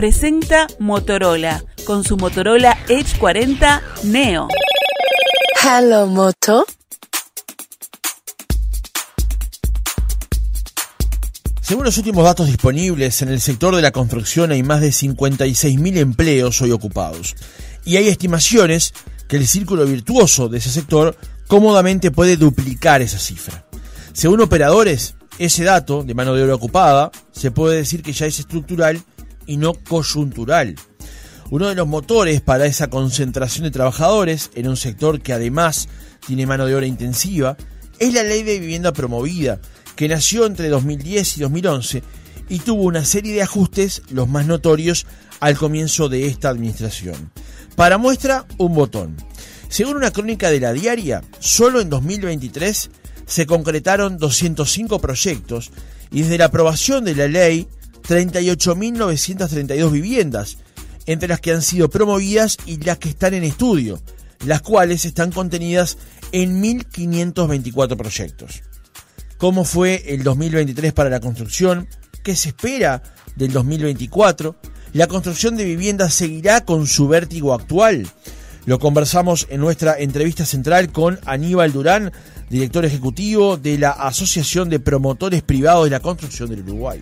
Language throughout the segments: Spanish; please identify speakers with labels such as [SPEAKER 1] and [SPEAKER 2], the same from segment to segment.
[SPEAKER 1] presenta Motorola con su Motorola Edge 40 Neo.
[SPEAKER 2] Hello, Moto.
[SPEAKER 3] Según los últimos datos disponibles, en el sector de la construcción hay más de 56.000 empleos hoy ocupados. Y hay estimaciones que el círculo virtuoso de ese sector cómodamente puede duplicar esa cifra. Según operadores, ese dato de mano de obra ocupada se puede decir que ya es estructural y no coyuntural. Uno de los motores para esa concentración de trabajadores en un sector que además tiene mano de obra intensiva es la Ley de Vivienda Promovida, que nació entre 2010 y 2011 y tuvo una serie de ajustes, los más notorios, al comienzo de esta administración. Para muestra, un botón. Según una crónica de La Diaria, solo en 2023 se concretaron 205 proyectos y desde la aprobación de la ley, 38.932 viviendas, entre las que han sido promovidas y las que están en estudio, las cuales están contenidas en 1.524 proyectos. ¿Cómo fue el 2023 para la construcción? ¿Qué se espera del 2024? ¿La construcción de viviendas seguirá con su vértigo actual? Lo conversamos en nuestra entrevista central con Aníbal Durán, director ejecutivo de la Asociación de Promotores Privados de la Construcción del Uruguay.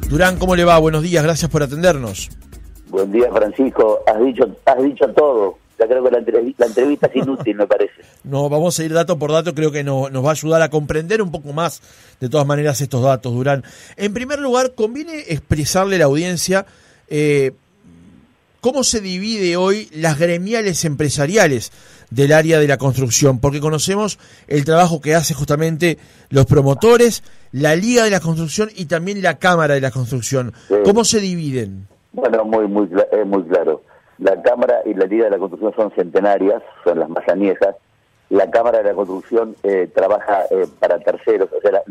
[SPEAKER 3] Durán, ¿cómo le va? Buenos días, gracias por atendernos.
[SPEAKER 4] Buen día, Francisco. Has dicho todo. Ya creo que la entrevista es inútil, me parece.
[SPEAKER 3] No, vamos a ir dato por dato, creo que nos va a ayudar a comprender un poco más, de todas maneras, estos datos, Durán. En primer lugar, conviene expresarle a la audiencia cómo se divide hoy las gremiales empresariales del área de la construcción, porque conocemos el trabajo que hace justamente los promotores, la Liga de la Construcción y también la Cámara de la Construcción. Sí. ¿Cómo se dividen?
[SPEAKER 4] Bueno, muy claro. La Cámara y la Liga de la Construcción son centenarias, son las más añejas. La Cámara de la Construcción trabaja para terceros, o sea,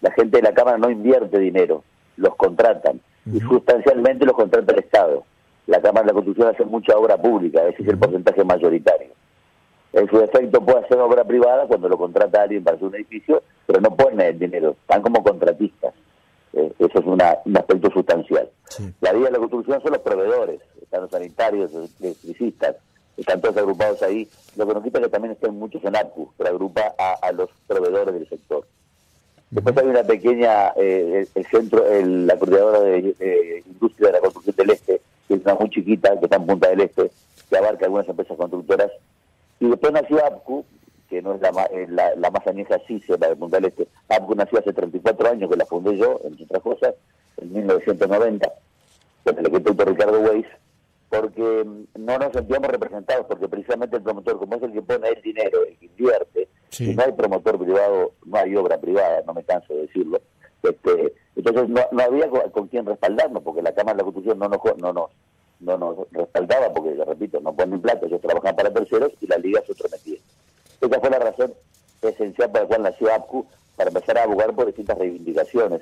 [SPEAKER 4] la gente de la Cámara no invierte dinero, los contratan, y sustancialmente los contrata el Estado. La Cámara de la Construcción hace mucha obra pública, ese es el porcentaje mayoritario. En su efecto puede hacer obra privada cuando lo contrata alguien para hacer un edificio, pero no pone el dinero, están como contratistas. Eso es un aspecto sustancial. Sí. La Liga de la Construcción son los proveedores, están los sanitarios, los electricistas, están todos agrupados ahí. Lo que nos quita que también estén muchos en APCU, pero agrupa a los proveedores del sector. Después hay una pequeña, el centro, la coordinadora de industria de la construcción del Este, que es una muy chiquita, que está en Punta del Este, que abarca algunas empresas constructoras. Y después nació APCU, que no es la más añeja, sí, la de Punta del Este. APCU nació hace 34 años, que la fundé yo, entre otras cosas, en 1990, con el arquitecto Ricardo Weiss, porque no nos sentíamos representados, porque precisamente el promotor, como es el que pone el dinero, el que invierte, si no hay promotor privado, no hay obra privada, no me canso de decirlo. Entonces no había con quién respaldarnos, porque la Cámara de la Construcción no nos respaldaba, porque, repito, no ponen plata, ellos trabajan para terceros y la Liga se prometía. Esa fue la razón esencial por la cual nació APCU, para empezar a abogar por distintas reivindicaciones.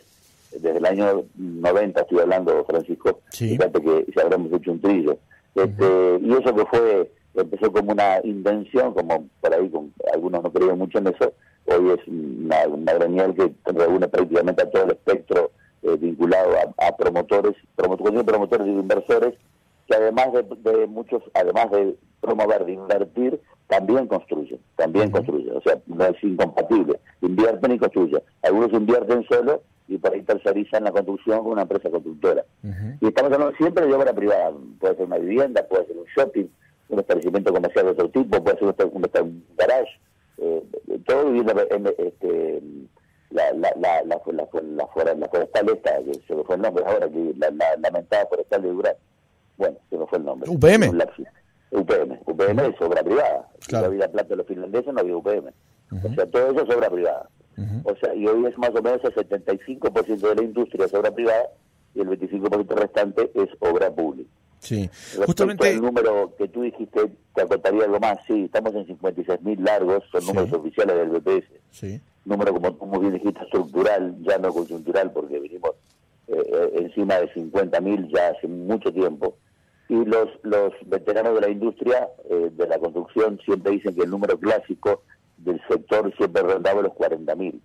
[SPEAKER 4] Desde el año 90 estoy hablando, Francisco, fíjate que ya habremos hecho un trillo. Y eso que empezó como una invención, como por ahí algunos no creían mucho en eso, hoy es una gremial que reúne prácticamente a todo el espectro vinculado a promotores y inversores, que además de muchos, además de promover, de invertir, también construyen, o sea, no es incompatible, invierten y construyen. Algunos invierten solo y por ahí tercerizan la construcción con una empresa constructora. Y estamos hablando siempre de obra privada, puede ser una vivienda, puede ser un shopping, un establecimiento comercial de otro tipo, puede ser un garage, todo vivienda, la forestal esta, que se me fue el nombre ahora, que la lamentada forestal de Durán, bueno, se me fue el nombre.
[SPEAKER 3] UPM
[SPEAKER 4] es obra privada. Claro. Si no había plata de los finlandeses, no había UPM. O sea, todo eso es obra privada. O sea, y hoy es más o menos el 75% de la industria es obra privada y el 25% restante es obra pública.
[SPEAKER 3] Sí,
[SPEAKER 4] justamente el número que tú dijiste, te acotaría algo más. Sí, estamos en 56.000 largos, son números oficiales del BPS. Sí. Número, como tú muy bien dijiste, estructural, ya no coyuntural, porque vinimos encima de 50.000 ya hace mucho tiempo. Y los veteranos de la industria, de la construcción, siempre dicen que el número clásico del sector siempre rondaba los 40.000.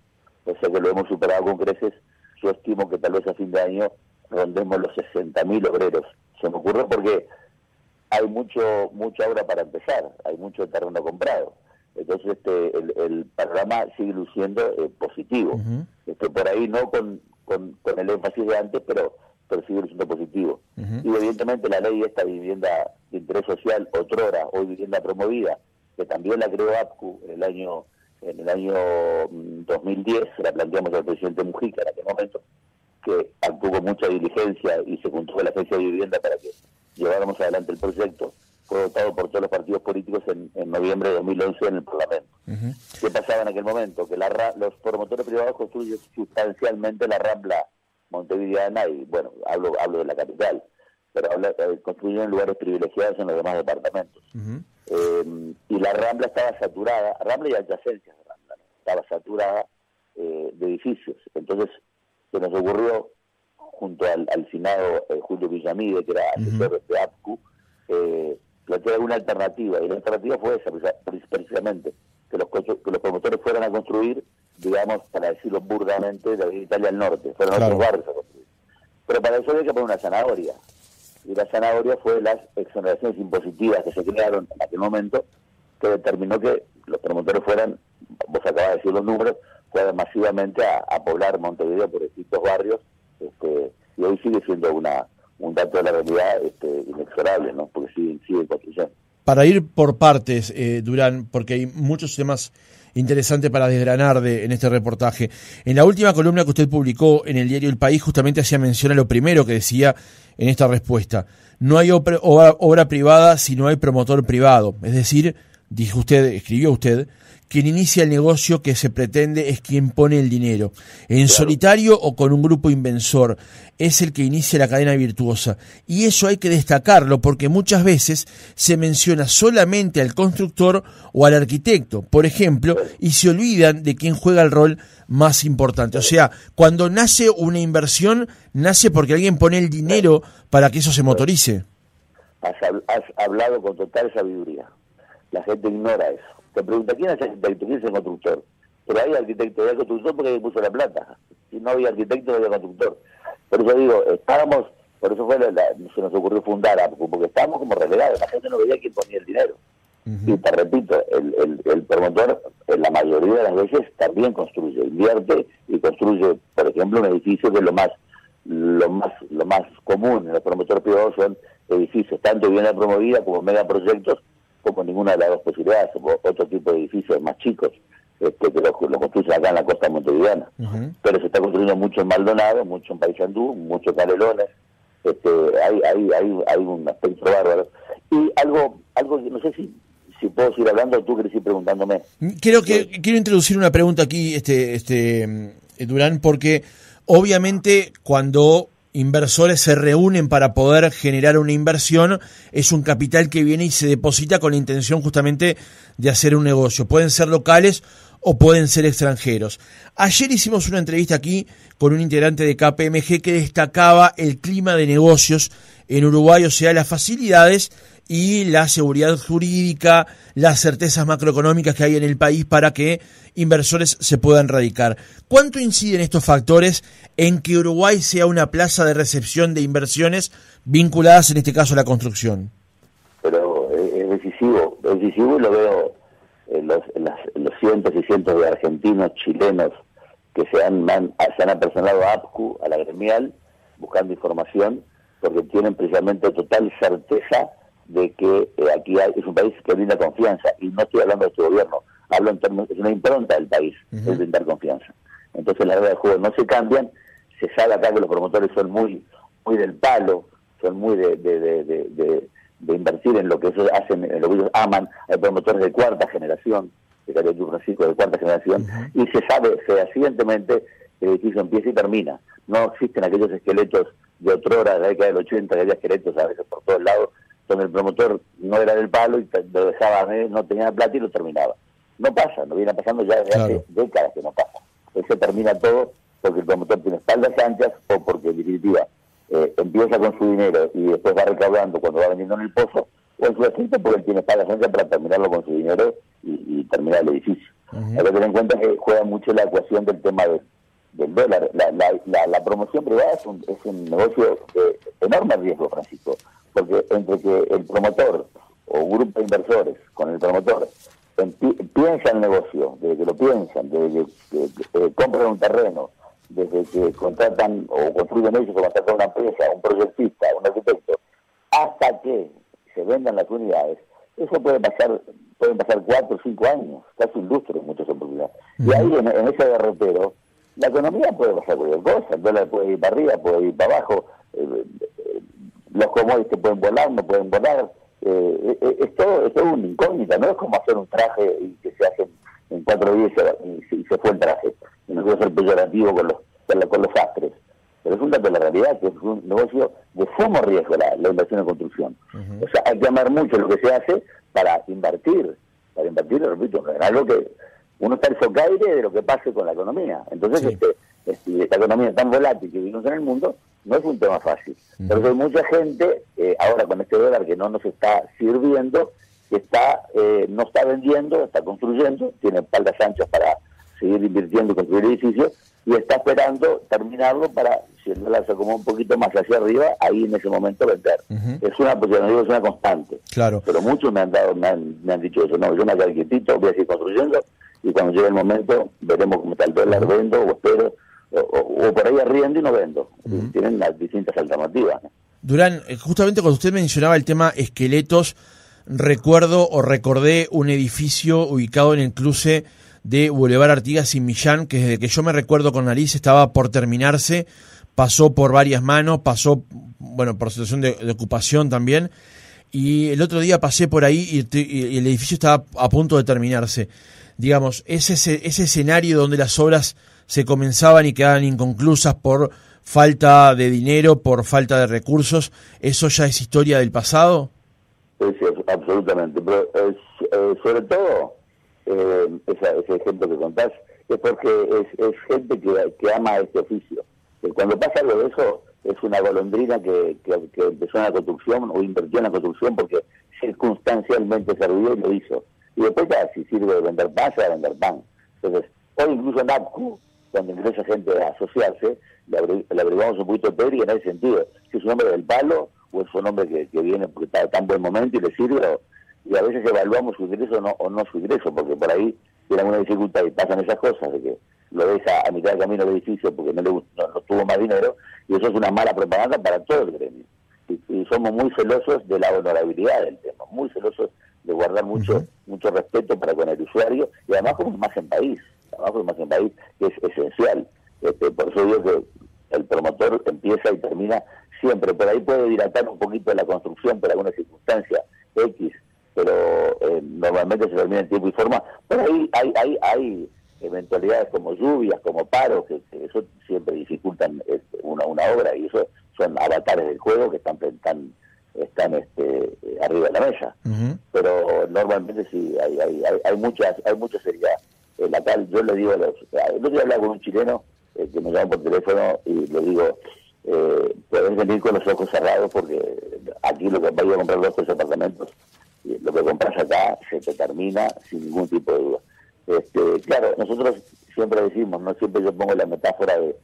[SPEAKER 4] O sea que lo hemos superado con creces. Yo estimo que tal vez a fin de año rondemos los 60.000 obreros. Se me ocurrió porque hay mucha obra para empezar, hay mucho terreno comprado. Entonces el panorama sigue luciendo positivo. Por ahí no con el énfasis de antes, pero sigue luciendo positivo. Y evidentemente la ley de esta vivienda de interés social, otrora, hoy vivienda promovida, que también la creó APCU en el año 2010, la planteamos al presidente Mujica en aquel momento, que actuó con mucha diligencia y se juntó con la Agencia de Vivienda para que lleváramos adelante el proyecto. Fue votado por todos los partidos políticos en noviembre de 2011 en el Parlamento. ¿Qué pasaba en aquel momento? Que los promotores privados construyen sustancialmente la Rambla montevideana, y bueno, hablo de la capital, pero construyen lugares privilegiados en los demás departamentos. Y la Rambla estaba saturada, Rambla y adyacencias de Rambla, ¿no? Estaba saturada de edificios. Entonces se nos ocurrió, junto al finado Julio Villamide, que era asesor de APCU, plantear una alternativa, y la alternativa fue esa, precisamente, que los promotores fueran a construir, digamos, para decirlo burdamente, la Italia al norte, fueron otros barrios a construir. Pero para eso había que poner una zanahoria, y la zanahoria fue las exoneraciones impositivas que se crearon en aquel momento, que determinó que los promotores fueran, vos acabas de decir los números, fueran masivamente a poblar Montevideo por distintos barrios, y hoy sigue siendo un dato de la realidad inexorable, ¿no? Porque sigue construyendo.
[SPEAKER 3] Para ir por partes, Durán, porque hay muchos temas interesantes para desgranar en este reportaje. En la última columna que usted publicó en el diario El País, justamente hacía mención a lo primero que decía en esta respuesta. No hay obra privada si no hay promotor privado. Es decir, escribió usted, quien inicia el negocio que se pretende es quien pone el dinero. En solitario o con un grupo inversor, es el que inicia la cadena virtuosa. Y eso hay que destacarlo porque muchas veces se menciona solamente al constructor o al arquitecto, por ejemplo, y se olvidan de quién juega el rol más importante. O sea, cuando nace una inversión, nace porque alguien pone el dinero para que eso se motorice.
[SPEAKER 4] Has hablado con total sabiduría. La gente ignora eso. Te pregunta, ¿quién es el arquitecto? ¿Quién es el constructor? Pero hay arquitecto, hay constructor porque puso la plata. Si no había arquitecto, no había constructor. Por eso digo, por eso se nos ocurrió fundar APCU, porque estábamos como relegados, la gente no veía quién ponía el dinero. Y te repito, el promotor, en la mayoría de las veces, también construye, invierte y construye, por ejemplo, un edificio que es lo más común en los promotores privados son edificios, tanto vivienda promovida como megaproyectos, como ninguna de las dos posibilidades, o otro tipo de edificios más chicos, que lo construyen acá en la costa montevideana. Pero se está construyendo mucho en Maldonado, mucho en Paysandú, mucho en Canelones, hay un aspecto bárbaro. Y algo no sé si puedo seguir hablando o tú querés ir preguntándome.
[SPEAKER 3] Quiero introducir una pregunta aquí, Durán, porque obviamente cuando inversores se reúnen para poder generar una inversión, es un capital que viene y se deposita con la intención justamente de hacer un negocio. Pueden ser locales o pueden ser extranjeros. Ayer hicimos una entrevista aquí con un integrante de KPMG que destacaba el clima de negocios en Uruguay, o sea, las facilidades y la seguridad jurídica, las certezas macroeconómicas que hay en el país para que inversores se puedan radicar. ¿Cuánto inciden estos factores en que Uruguay sea una plaza de recepción de inversiones vinculadas, en este caso, a la construcción?
[SPEAKER 4] Pero es decisivo y lo veo en los cientos y cientos de argentinos, chilenos que se han apersonado a APCU, a la gremial, buscando información, porque tienen precisamente total certeza de que aquí es un país que brinda confianza, y no estoy hablando de este gobierno, hablo en términos, es una impronta del país, es brindar confianza. Entonces las reglas de juego no se cambian, se sabe acá que los promotores son muy del palo, son muy de invertir en lo que ellos hacen, en lo que ellos aman. Hay promotores de cuarta generación, de Carlos Francisco de cuarta generación, y se sabe fehacientemente que el edificio empieza y termina. No existen aquellos esqueletos de otrora, de la década del 80, que había esqueletos a veces por todos lados, donde el promotor no era del palo y lo dejaba, no tenía plata y lo terminaba. No pasa, no viene pasando ya desde hace décadas que no pasa. Se termina todo porque el promotor tiene espaldas anchas o porque en definitiva empieza con su dinero y después va recaudando cuando va vendiendo en el pozo, o en su defecto porque él tiene espaldas anchas para terminarlo con su dinero y terminar el edificio. Hay que tener en cuenta que juega mucho la ecuación del tema del dólar. La promoción privada es un negocio de enorme riesgo, Francisco, porque entre que el promotor o un grupo de inversores con el promotor piensa el negocio, desde que lo piensan, desde que compran un terreno, desde que contratan o construyen ellos o contratan una empresa, un proyectista, un arquitecto, hasta que se vendan las unidades, eso pueden pasar 4 o 5 años, casi un lustro en muchas oportunidades. Y ahí en ese derrotero, la economía puede pasar cualquier cosa, el dólar puede ir para arriba, puede ir para abajo, los commodities pueden volar, no pueden volar, es todo una incógnita, no es como hacer un traje y que se hace en 4 días y se fue el traje, y no quiero ser peyorativo con los sastres, pero es un dato de la realidad, que es un negocio de sumo riesgo la inversión en construcción. O sea, hay que amar mucho lo que se hace para invertir, repito, en algo que uno está al socaire de lo que pase con la economía. Entonces, esta economía tan volátil que vivimos en el mundo no es un tema fácil. Pero hay mucha gente, ahora con este dólar que no nos está sirviendo, que no está vendiendo, está construyendo, tiene espaldas anchas para seguir invirtiendo y construir edificios, y está esperando terminarlo para, si el dólar se acomoda un poquito más hacia arriba, ahí en ese momento vender. Es una posibilidad, no digo, es una constante.
[SPEAKER 3] Claro. Pero
[SPEAKER 4] muchos me han dicho eso, no, yo me quedo quietito, voy a seguir construyendo, y cuando llegue el momento veremos cómo está el dólar, vendo o espero, o por ahí arriendo y no vendo. Tienen las distintas alternativas, ¿no?
[SPEAKER 3] Durán, justamente cuando usted mencionaba el tema esqueletos, recordé un edificio ubicado en el cruce de Boulevard Artigas y Millán, que desde que yo me recuerdo con nariz estaba por terminarse, pasó por varias manos, pasó, por situación de ocupación también, y el otro día pasé por ahí y el edificio estaba a punto de terminarse. Digamos, ese escenario donde las obras se comenzaban y quedaban inconclusas por falta de dinero, por falta de recursos, ¿eso ya es historia del pasado?
[SPEAKER 4] Sí, absolutamente, pero sobre todo ese ejemplo que contás es porque es gente que ama este oficio. Cuando pasa algo de eso, es una golondrina que empezó en la construcción o invirtió en la construcción porque circunstancialmente se arruinó y lo hizo. Y después ya, si sirve de vender pan, se va a vender pan. Entonces, hoy incluso en APCU, cuando ingresa gente a asociarse, le agregamos un poquito de pedri en ese sentido. Si es un hombre del palo o es un hombre que viene porque está en tan buen momento y le sirve, y a veces evaluamos su ingreso o no su ingreso, porque por ahí tiene alguna dificultad y pasan esas cosas de que lo deja a mitad de camino del edificio porque no tuvo más dinero, y eso es una mala propaganda para todo el gremio. Y somos muy celosos de la honorabilidad del tema, muy celosos de guardar mucho respeto para con el usuario, y además como imagen país, que es esencial. Por eso digo que el promotor empieza y termina siempre. Por ahí puede dilatar un poquito la construcción por alguna circunstancia X, pero normalmente se termina en tiempo y forma. Pero ahí hay eventualidades como lluvias, como paros, que eso siempre dificultan una obra, y eso son avatares del juego que están arriba de la mesa. Pero normalmente sí hay mucha seriedad. Yo le digo el otro día hablaba con un chileno que me llama por teléfono y le digo, puedes venir con los ojos cerrados porque aquí lo que vaya a comprar 2 o 3 apartamentos, y lo que compras acá se te termina sin ningún tipo de duda. Claro, nosotros siempre decimos, no siempre yo pongo la metáfora de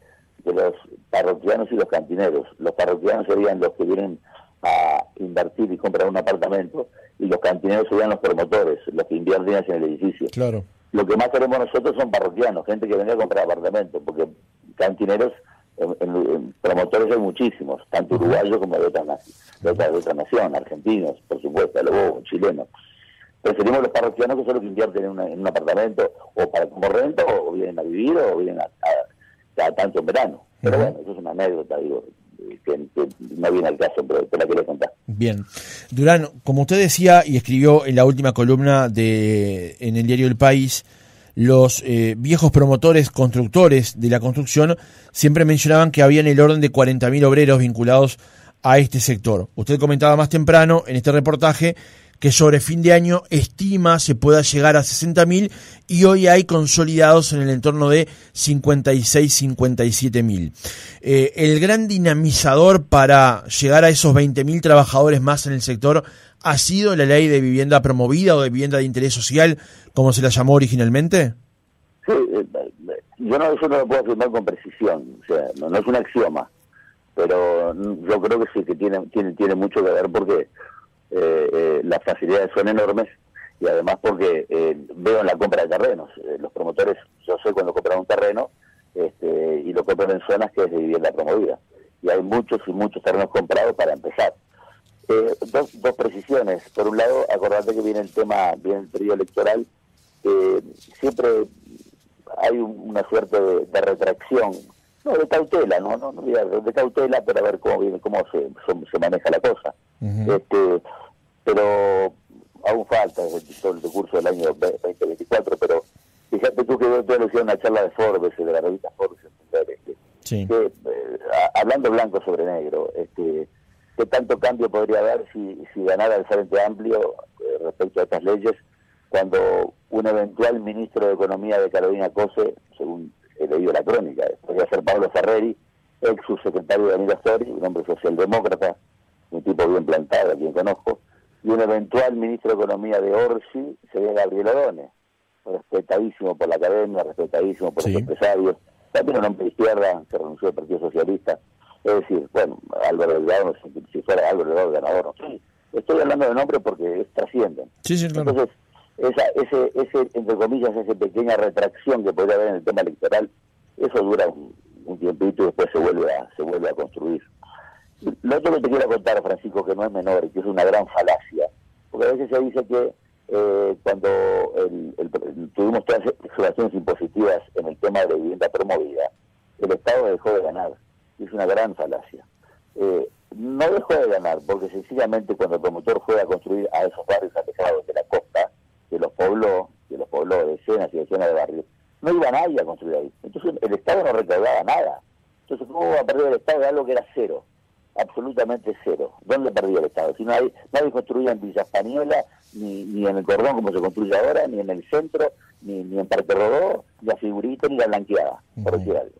[SPEAKER 4] los parroquianos y los cantineros. Los parroquianos serían los que vienen a invertir y comprar un apartamento, y los cantineros serían los promotores, los que invierten en el edificio. Claro. Lo que más tenemos nosotros son parroquianos, gente que venga a comprar apartamentos, porque cantineros, en promotores hay muchísimos, tanto uruguayos como de otra nación, argentinos, por supuesto, luego chilenos. Preferimos los parroquianos, que son los que invierten en un apartamento, o para como renta, o vienen a vivir, o vienen a tanto en verano. Pero bueno, eso es una anécdota, digo, que no viene al caso, pero te la quería contar.
[SPEAKER 3] Bien. Durán, como usted decía y escribió en la última columna en el diario El País, los viejos promotores, constructores de la construcción, siempre mencionaban que había en el orden de 40.000 obreros vinculados a este sector. Usted comentaba más temprano en este reportaje que sobre fin de año estima se pueda llegar a 60.000, y hoy hay consolidados en el entorno de 56.000, 57.000. El gran dinamizador para llegar a esos 20.000 trabajadores más en el sector ha sido la ley de vivienda promovida o de vivienda de interés social, como se la llamó originalmente.
[SPEAKER 4] Sí, Yo no, eso no lo puedo afirmar con precisión, o sea, no es un axioma, pero yo creo que sí, que tiene mucho que ver porque las facilidades son enormes y además porque veo en la compra de terrenos, los promotores, yo sé cuando compran un terreno y lo compran en zonas que es de vivienda promovida, y hay muchos y muchos terrenos comprados para empezar. Dos precisiones. Por un lado, acordate que viene el periodo electoral, siempre hay una suerte de retracción, no de cautela, no de cautela, pero a ver cómo se maneja la cosa. Pero aún falta todo el curso del año 2024, pero fíjate tú que yo te decía una charla de Forbes, de la revista Forbes, hablando blanco sobre negro, ¿qué tanto cambio podría haber si ganara el Frente Amplio respecto a estas leyes, cuando un eventual ministro de Economía de Carolina Cose, según he leído la crónica, podría ser Pablo Ferreri, ex subsecretario de Danilo Astori, un hombre socialdemócrata, un tipo bien plantado, a quien conozco, y un eventual ministro de Economía de Orsi sería Gabriel Odone, respetadísimo por la academia, respetadísimo por los empresarios, también un hombre de izquierda, se renunció al Partido Socialista. Es decir, bueno, Álvaro Delgado, si fuera Álvaro Delgado ganador, no sé. Estoy hablando de nombres porque trascienden.
[SPEAKER 3] Sí, claro.
[SPEAKER 4] Entonces, ese, entre comillas, esa pequeña retracción que podría haber en el tema electoral, eso dura un tiempito y después se vuelve a construir. Lo otro que te quiero contar, Francisco, que no es menor y que es una gran falacia, porque a veces se dice que cuando tuvimos todas las exoneraciones impositivas en el tema de vivienda promovida, el Estado dejó de ganar. Es una gran falacia. No dejó de ganar porque sencillamente cuando el promotor fue a construir a esos barrios alejados de la costa, que los pobló decenas y decenas de barrios, no iba nadie a construir ahí. Entonces el Estado no recaudaba nada. Entonces, ¿cómo va a perder el Estado de algo que era cero? Absolutamente cero. ¿Dónde perdió el Estado? Si nadie construía en Villa Española, ni en el Cordón como se construye ahora, ni en el centro, ni en Parque Rodó, ni la Figurita, ni la Blanqueada, por decir algo.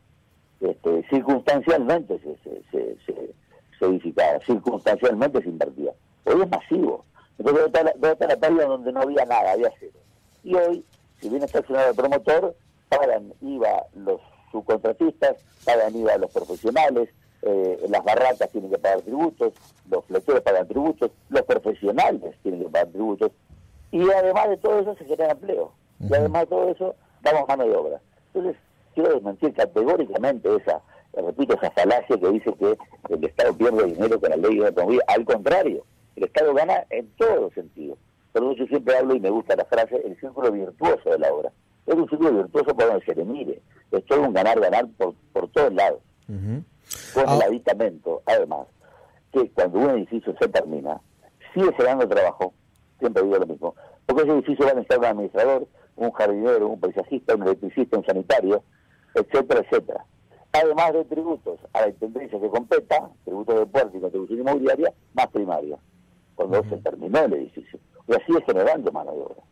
[SPEAKER 4] Circunstancialmente se edificaba, circunstancialmente se invertía. Hoy es masivo. Entonces, ¿dónde está la pérdida donde no había nada, había cero? Y hoy, si viene estacionado el promotor, pagan IVA los subcontratistas, pagan IVA los profesionales, las barracas tienen que pagar tributos, los flecheros pagan tributos, los profesionales tienen que pagar tributos, y además de todo eso se genera empleo, y además de todo eso damos mano de obra. Entonces, quiero desmentir categóricamente esa falacia que dice que el Estado pierde dinero con la ley de autonomía. Al contrario, el Estado gana en todos los sentidos. Por eso yo siempre hablo, y me gusta la frase, el círculo virtuoso de la obra. Es un círculo virtuoso por donde se le mire. Es todo un ganar-ganar por todos lados. Con el aditamento, además, que cuando un edificio se termina, sigue generando trabajo, siempre digo lo mismo, porque ese edificio va a necesitar un administrador, un jardinero, un paisajista, un electricista, un sanitario, etcétera, etcétera. Además de tributos a la intendencia que competa, tributos de puerto y contribución inmobiliaria, más primaria, cuando se terminó el edificio. Y así es generando mano de obra.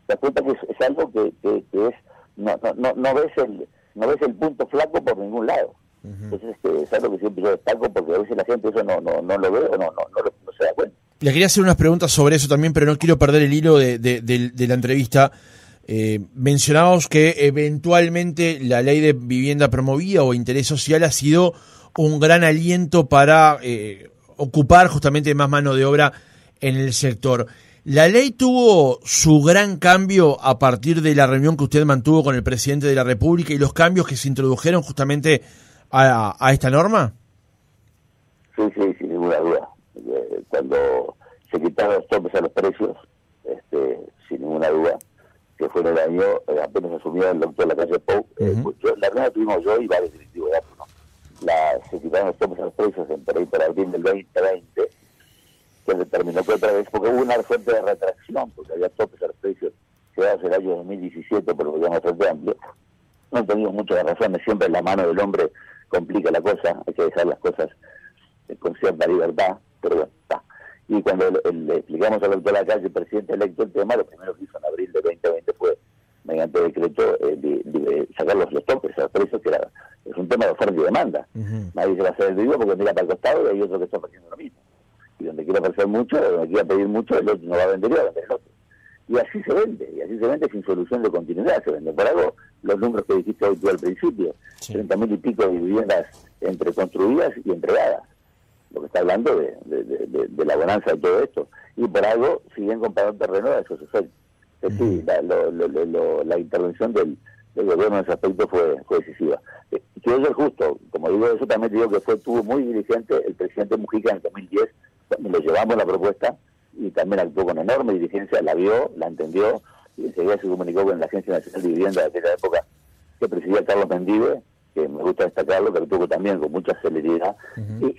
[SPEAKER 4] Te das cuenta que es algo que es, no ves el punto flaco por ningún lado. Entonces es algo que siempre yo destaco, porque a veces la gente eso no lo ve o no se da cuenta.
[SPEAKER 3] Le quería hacer unas preguntas sobre eso también, pero no quiero perder el hilo de la entrevista. Mencionábamos que eventualmente la ley de vivienda promovida o interés social ha sido un gran aliento para ocupar justamente más mano de obra en el sector. ¿La ley tuvo su gran cambio a partir de la reunión que usted mantuvo con el presidente de la República y los cambios que se introdujeron justamente a esta norma?
[SPEAKER 4] Sí, sin ninguna duda. Cuando se quitaron los topes a los precios, sin ninguna duda, que fue en el año, apenas asumió el doctor Lacalle Pou, la reunión tuvimos yo y varios directivos de APU, se quitaron los topes a los precios por abril del 2020, que se terminó que otra vez, porque hubo una suerte de retracción, porque había topes a los precios creados en el año 2017 por el gobierno Frente Amplio. No teníamos muchas razones, siempre la mano del hombre complica la cosa, hay que dejar las cosas con cierta libertad, pero bueno, está. Y cuando le explicamos al doctor Lacalle, el presidente electo, el tema, lo primero que hizo en abril de 2020 fue, mediante decreto, sacar los topes a los precios, que es un tema de oferta y demanda. Nadie se va a hacer el vivo porque mira para el costado y hay otro que está haciendo lo mismo. Y donde quiera ofrecer mucho, donde quiera pedir mucho, el otro no va a vender y va a vender el otro. y así se vende sin solución de continuidad, se vende. Por algo, los números que dijiste hoy tú al principio, 30.000 y pico de viviendas entre construidas y entregadas, lo que está hablando de la bonanza de todo esto, y por algo siguen comprando terreno a esos efectos. Es decir, la intervención del gobierno en ese aspecto fue decisiva. Quiero ser justo, como digo eso, también digo que estuvo muy diligente el presidente Mujica en el 2010, cuando le llevamos la propuesta, y también actuó con enorme diligencia, la vio, la entendió, y enseguida se comunicó con la Agencia Nacional de Vivienda de aquella época que presidía Carlos Mendive, que me gusta destacarlo, que actuó también con mucha celeridad, y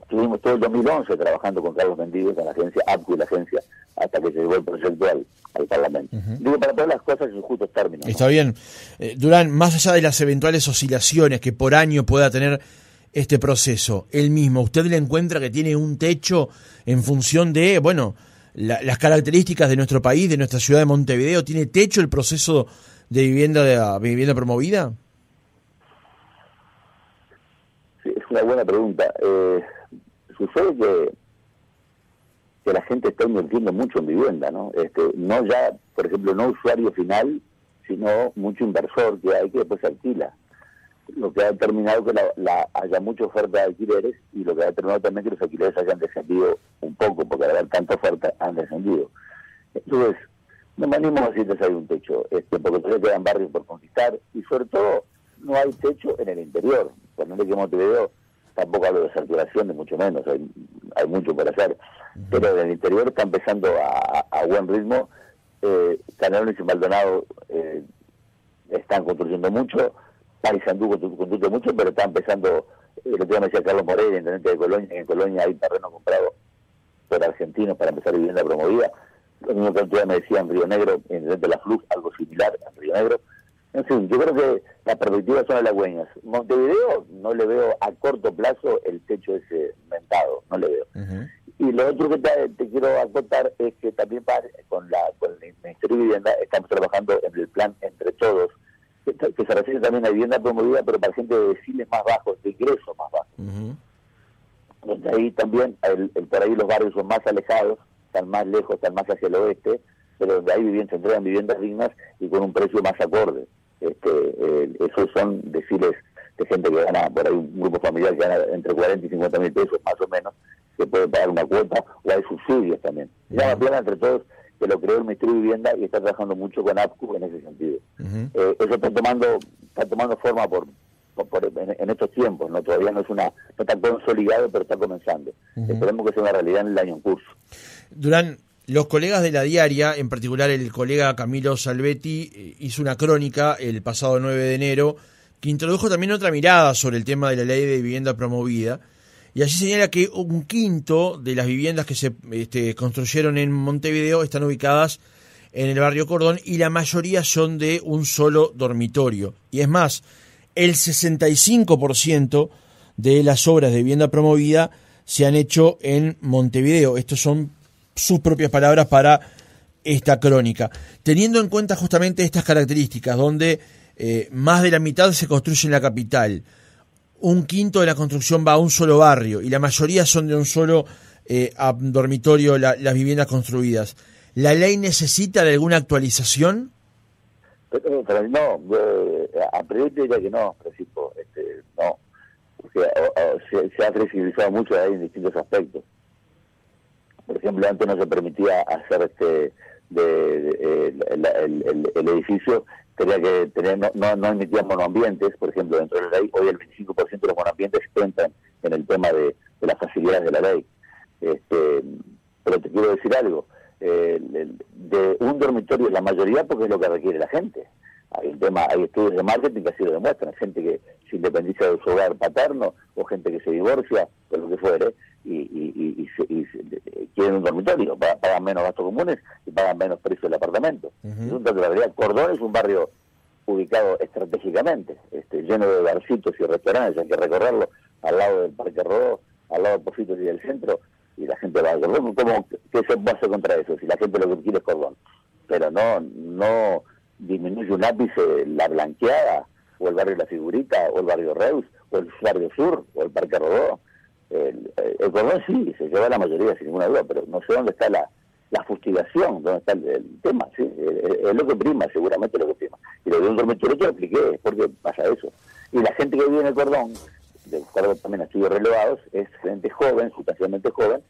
[SPEAKER 4] estuvimos todo el 2011 trabajando con Carlos Mendive, con la agencia APCO y la agencia, hasta que se llevó el proyecto al Parlamento. Digo, para todas las cosas en sus justos términos.
[SPEAKER 3] Está bien. Durán, más allá de las eventuales oscilaciones que por año pueda tener este proceso, él mismo, ¿usted le encuentra que tiene un techo en función de, bueno, las características de nuestro país, de nuestra ciudad de Montevideo? ¿Tiene techo el proceso de vivienda promovida?
[SPEAKER 4] Sí, es una buena pregunta. Sucede que la gente está invirtiendo mucho en vivienda, ¿no? No ya, por ejemplo, no usuario final, sino mucho inversor que hay que después se alquila. Lo que ha determinado que haya mucha oferta de alquileres, y lo que ha determinado también que los alquileres hayan descendido un poco, porque al haber tanta oferta han descendido. Entonces, no me animo a decir que hay un techo, porque todavía quedan barrios por conquistar, y sobre todo no hay techo en el interior. Cuando me que Montevideo, tampoco hablo de saturación, ni mucho menos, hay mucho por hacer, pero en el interior está empezando a buen ritmo. Canelones y Maldonado están construyendo mucho, Paysandú construye mucho, pero está empezando, el otro día me decía Carlos Moreira, intendente de Colonia, en Colonia hay terreno comprado por argentinos para empezar vivienda promovida. Lo mismo que el otro día me decía en Río Negro, intendente de la Flux, algo similar en Río Negro. En fin, yo creo que las perspectivas son halagüeñas. Montevideo no le veo a corto plazo el techo ese mentado, no le veo. Y lo otro que te quiero acotar es que también con el Ministerio de Vivienda estamos trabajando en el plan Entre Todos, que se refiere también a vivienda promovida, pero para gente de deciles más bajos, de ingresos más bajos. Donde ahí también, por ahí los barrios son más alejados, están más lejos, están más hacia el oeste, pero donde hay se entregan viviendas dignas y con un precio más acorde. Esos son deciles de gente que gana, por ahí un grupo familiar que gana entre 40 y 50 mil pesos, más o menos, que puede pagar una cuota, o hay subsidios también. Ya plan Entre Todos, que lo creó el Ministerio de Vivienda y está trabajando mucho con APCO en ese sentido. Eso está tomando forma en estos tiempos, no todavía no está consolidado, pero está comenzando. Esperemos que sea una realidad en el año en curso.
[SPEAKER 3] Durán, los colegas de La Diaria, en particular el colega Camilo Salvetti, hizo una crónica el pasado 9 de enero que introdujo también otra mirada sobre el tema de la ley de vivienda promovida, y allí señala que un quinto de las viviendas que se construyeron en Montevideo están ubicadas en el barrio Cordón, y la mayoría son de un solo dormitorio. Y es más, el 65% de las obras de vivienda promovida se han hecho en Montevideo. Estos son sus propias palabras para esta crónica. Teniendo en cuenta justamente estas características, donde más de la mitad se construye en la capital, un quinto de la construcción va a un solo barrio y la mayoría son de un solo dormitorio las viviendas construidas, ¿la ley necesita de alguna actualización?
[SPEAKER 4] Pero no, a priori diría que no, Francisco, no, porque se ha flexibilizado mucho la ley en distintos aspectos. Por ejemplo, antes no se permitía hacer el edificio, tenía que tener, no emitían monoambientes, por ejemplo, dentro de la ley. Hoy el 25% de los monoambientes entran en el tema de las facilidades de la ley. Pero te quiero decir algo, de un dormitorio la mayoría, porque es lo que requiere la gente. Hay estudios de marketing que así lo demuestran, gente que se independiza de su hogar paterno, o gente que se divorcia, o lo que fuere, y quieren un dormitorio, pagan menos gastos comunes y pagan menos precio del apartamento. Es un dato de la realidad. Cordón es un barrio ubicado estratégicamente, lleno de barcitos y restaurantes, hay que recorrerlo, al lado del Parque Rodó, al lado de Positos y del centro, y la gente va a Cordón. ¿Qué se puede hacer contra eso? Si la gente lo que quiere es Cordón. Pero no disminuye un ápice la Blanqueada, o el barrio La Figurita, o el barrio Reus, o el barrio Sur, o el Parque Rodó. El Cordón sí, se lleva la mayoría, sin ninguna duda, pero no sé dónde está la fustigación, donde está el tema, ¿sí? Es lo que prima, seguramente lo que prima. Y lo de un dormitorio te lo expliqué, porque pasa eso. Y la gente que vive en el cordón, de acuerdo también a estudios relevados, es gente joven, sustancialmente joven,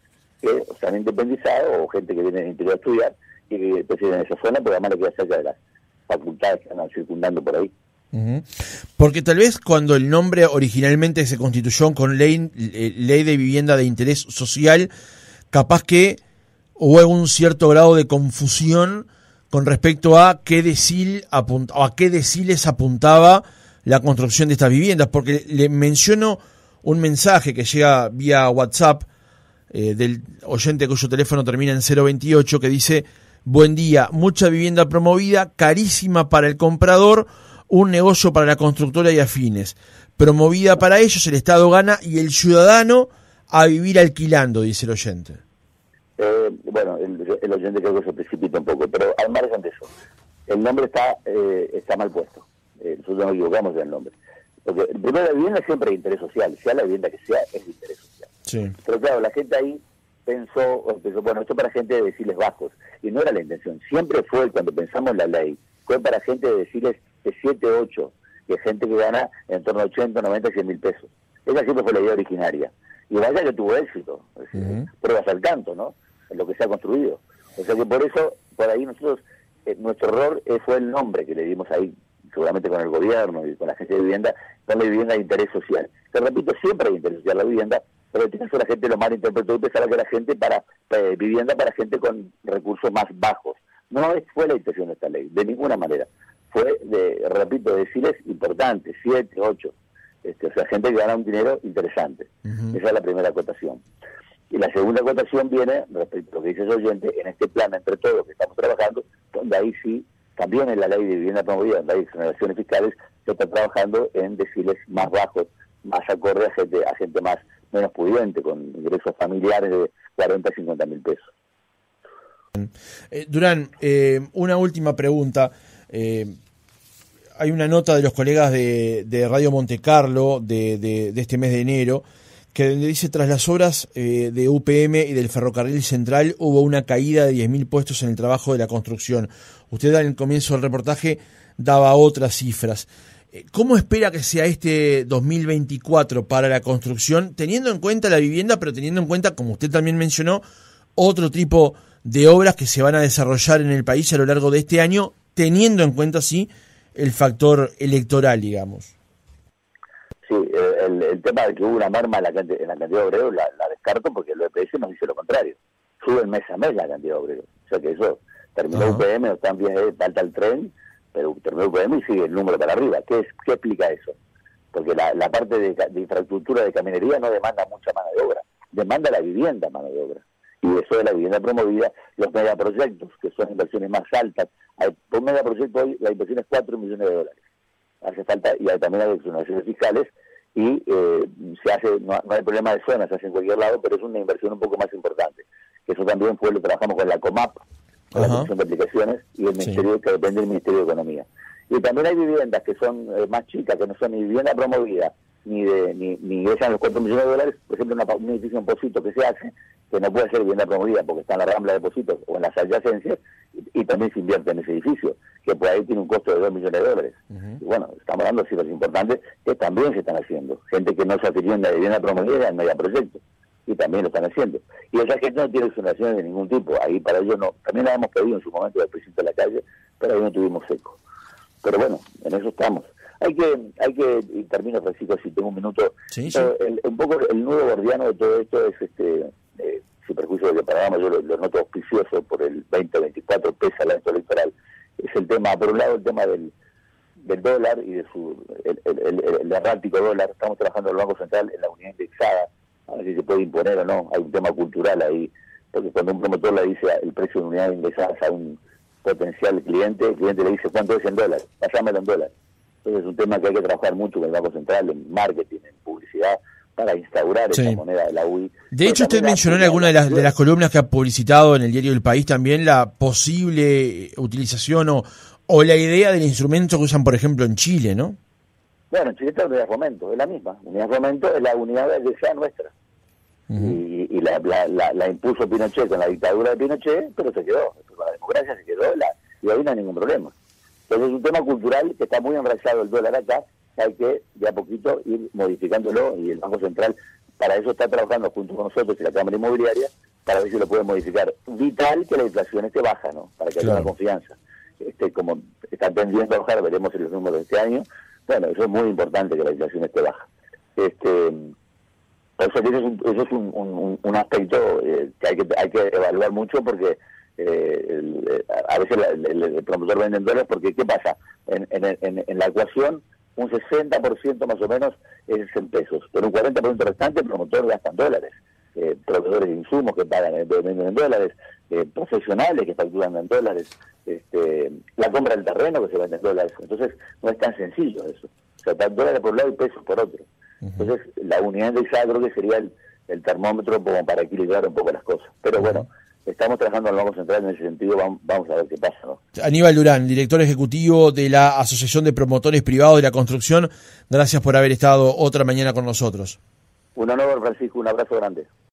[SPEAKER 4] que se han independizado, o gente que viene del interior a estudiar, y que reside en esa zona, pero además le queda cerca de las facultades que andan circundando por ahí.
[SPEAKER 3] Porque tal vez cuando el nombre originalmente se constituyó con ley de vivienda de interés social, capaz que hubo un cierto grado de confusión con respecto a qué deciles apuntaba la construcción de estas viviendas, porque le menciono un mensaje que llega vía WhatsApp del oyente cuyo teléfono termina en 028, que dice: buen día, mucha vivienda promovida, carísima para el comprador, un negocio para la constructora y afines. Promovida para ellos, el Estado gana y el ciudadano a vivir alquilando, dice el oyente.
[SPEAKER 4] Bueno, el oyente creo que se precipita un poco, pero al margen de eso, el nombre está mal puesto. Nosotros nos equivocamos en el nombre. Porque primero, la vivienda siempre es de interés social, sea la vivienda que sea, es de interés social.
[SPEAKER 3] Sí.
[SPEAKER 4] Pero claro, la gente ahí pensó, bueno, esto es para gente de deciles bajos, y no era la intención. Siempre fue, cuando pensamos en la ley, fue para gente de deciles de 7, 8, que gente que gana en torno a 80, 90, 100 mil pesos. Esa siempre fue la idea originaria. Y vaya que tuvo éxito, pruebas al canto, ¿no? En lo que se ha construido. O sea que por eso, por ahí nosotros, nuestro error fue el nombre que le dimos ahí, seguramente con el gobierno y con la agencia de vivienda, con la vivienda de interés social. Te repito, siempre hay interés social la vivienda, pero en este caso la gente lo malinterpretó y pensaba que la gente para vivienda para gente con recursos más bajos. No fue la intención de esta ley, de ninguna manera. Fue, repito, deciles importantes, 7, 8. O sea, gente que gana un dinero interesante. Esa es la primera acotación. Y la segunda acotación viene, respecto a lo que dice el oyente, en este plan entre todos que estamos trabajando, donde ahí sí, también en la ley de vivienda promovida, en la ley de exoneraciones fiscales, se está trabajando en deciles más bajos, más acorde a gente más menos pudiente, con ingresos familiares de 40 a 50 mil pesos.
[SPEAKER 3] Durán, una última pregunta. Hay una nota de los colegas de Radio Monte Carlo de este mes de enero que dice: tras las obras de UPM y del Ferrocarril Central hubo una caída de 10.000 puestos en el trabajo de la construcción. Usted en el comienzo del reportaje daba otras cifras. ¿Cómo espera que sea este 2024 para la construcción, teniendo en cuenta la vivienda, pero teniendo en cuenta, como usted también mencionó, otro tipo de obras que se van a desarrollar en el país a lo largo de este año, teniendo en cuenta, sí, el factor electoral, digamos? Sí,
[SPEAKER 4] el tema de que hubo una merma en la cantidad de obreros la descarto, porque el EPS nos dice lo contrario. Suben mes a mes la cantidad de obreros. O sea que eso, terminó UPM, no está en vías de falta el tren, pero terminó UPM y sigue el número para arriba. ¿Qué explica eso? Porque la parte de infraestructura de caminería no demanda mucha mano de obra, demanda la vivienda mano de obra. Y eso de la vivienda promovida, los megaproyectos, que son inversiones más altas. Por megaproyecto hoy la inversión es $4 millones. Hace falta, y también hay exoneraciones fiscales, y se hace, no hay problema de zona, se hace en cualquier lado, pero es una inversión un poco más importante. Eso también lo trabajamos con la COMAP, con la Comisión de Aplicaciones, y el Ministerio, que depende del Ministerio de Economía. Y también hay viviendas que son más chicas, que no son ni vivienda promovida, ni echan los $4 millones, por ejemplo, un edificio en Pocito que se hace, que no puede ser vivienda promovida porque está en la Rambla de Pocitos o en las adyacencias, y también se invierte en ese edificio, que por ahí tiene un costo de $2 millones. Y bueno, estamos dando cifras importantes que también se están haciendo. Gente que no se afilió en la vivienda promovida en megaproyectos, y también lo están haciendo. Y esa gente no tiene exoneraciones de ningún tipo, ahí para ellos no. También la hemos pedido en su momento del presidente de la calle, pero ahí no tuvimos eco. Pero bueno, en eso estamos. Hay que y termino, Francisco, si tengo un minuto. Sí. Un poco el nudo gordiano de todo esto es sin perjuicio de que para yo lo noto auspicioso por el 2024, pesa el acto electoral, es el tema, por un lado, el tema del dólar y de el errático dólar. Estamos trabajando en el Banco Central en la unidad indexada, a ver si se puede imponer o no. Hay un tema cultural ahí, porque cuando un promotor le dice el precio de unidad indexada a un potencial cliente, el cliente le dice ¿cuánto es en dólares? Pásamelo en dólares. Entonces es un tema que hay que trabajar mucho con el Banco Central, en marketing, en publicidad, para instaurar esa moneda de la UI.
[SPEAKER 3] De hecho, usted mencionó en alguna de las columnas que ha publicitado en el diario El País también la posible utilización o la idea del instrumento que usan, por ejemplo, en Chile, ¿no?
[SPEAKER 4] Bueno, en Chile está la unidad de fomento, es la misma. La unidad de fomento es la unidad de sea nuestra. Y la impuso Pinochet con la dictadura de Pinochet, pero se quedó. Con la democracia se quedó y ahí no hay ningún problema. Entonces es un tema cultural que está muy enraizado el dólar acá, hay que de a poquito ir modificándolo, y el Banco Central para eso está trabajando junto con nosotros y la Cámara Inmobiliaria para ver si lo puede modificar. Vital que la inflación esté baja, ¿no? Para que haya una confianza. Como está tendiendo a bajar, veremos en los números de este año. Bueno, eso es muy importante, que la inflación esté baja. O sea que eso es un aspecto que hay que evaluar mucho, porque a veces el promotor vende en dólares, porque ¿qué pasa? En la ecuación, un 60% más o menos es en pesos, pero un 40% restante el promotor gasta en dólares. Proveedores de insumos que venden en dólares, profesionales que facturan en dólares, la compra del terreno que se vende en dólares. Entonces no es tan sencillo eso. O sea, dólares por un lado y pesos por otro. Entonces la unidad indexada creo que sería el termómetro como para equilibrar un poco las cosas. Pero bueno, estamos trabajando en el Banco Central en ese sentido, vamos a ver qué pasa, ¿no?
[SPEAKER 3] Aníbal Durán, director ejecutivo de la Asociación de Promotores Privados de la Construcción, gracias por haber estado otra mañana con nosotros.
[SPEAKER 4] Un honor, Francisco, un abrazo grande.